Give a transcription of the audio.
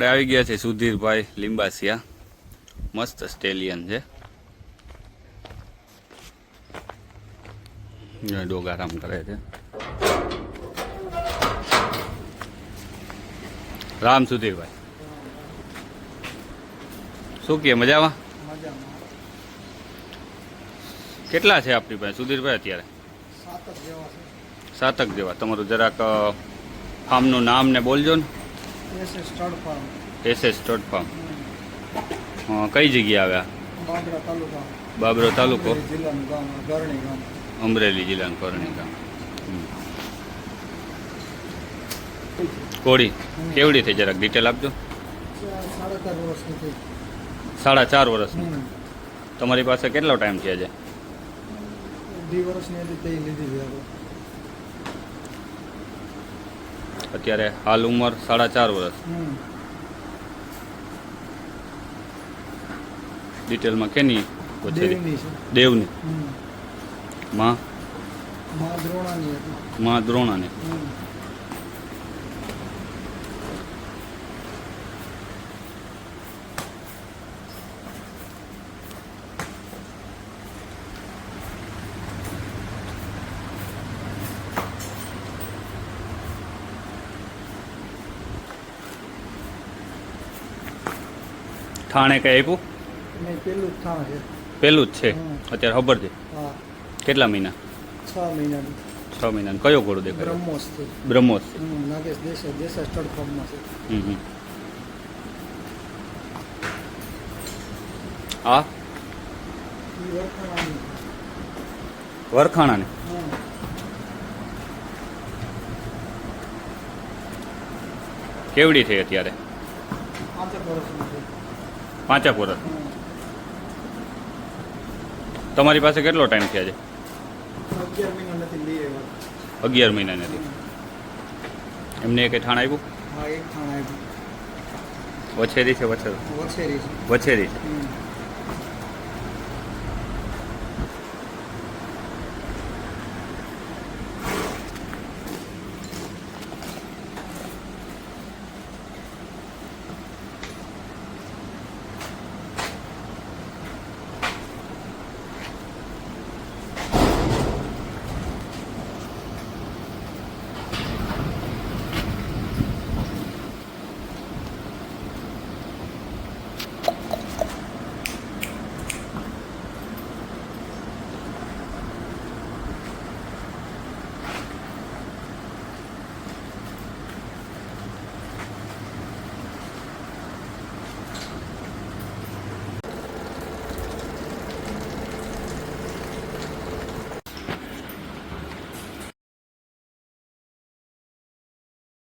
આપણે આવી ગયા છે સુધીરભાઈ લીંબાસિયા. મસ્ત સ્ટેલિયન છે. ડોગ આરામ કરે છે. રામ સુધીરભાઈ, શું કહે? મજામાં? કેટલા છે આપણી પાસે સુધીરભાઈ અત્યારે? 7 જેવા. તમારું જરાક ફાર્મનું નામ ને બોલજો ને. SS stud farm. કઈ જગ્યાએ આવ્યા? બાબરો તાલુકો, અમરેલી જિલ્લાનું કરણી ગામ. કોળી કેવડી થઈ જરાક ડિટેલ આપજો. 4.5 વર્ષની. તમારી પાસે કેટલો ટાઈમ છે? આજે 2 વર્ષની લીધી. અત્યારે હાલ ઉંમર 4.5 વર્ષ. ડિટેલમાં કેની? દેવની. માં દ્રોણાની. ઠાણે કઈ આપ્યું? પેલું જ છે અત્યારે. ખબર છે કેટલા મહિના? 6 મહિનાની. 6 મહિનાનું. કયો ઘોડો દેખાય? બ્રહ્મોસ. નાગેશ દેસાઈ સ્ટડ ફાર્મમાં છે. આ વરખાણાને. કેવડી થઈ અત્યારે? 5 વર્ષ. તમારી પાસે કેટલો ટાઈમ છે આજે? 11 મહિના નથી. એમને એક ઠાણ આવ્યું? હા, એક ઠાણ આવ્યું. વછેરી છે? વછેરી છે.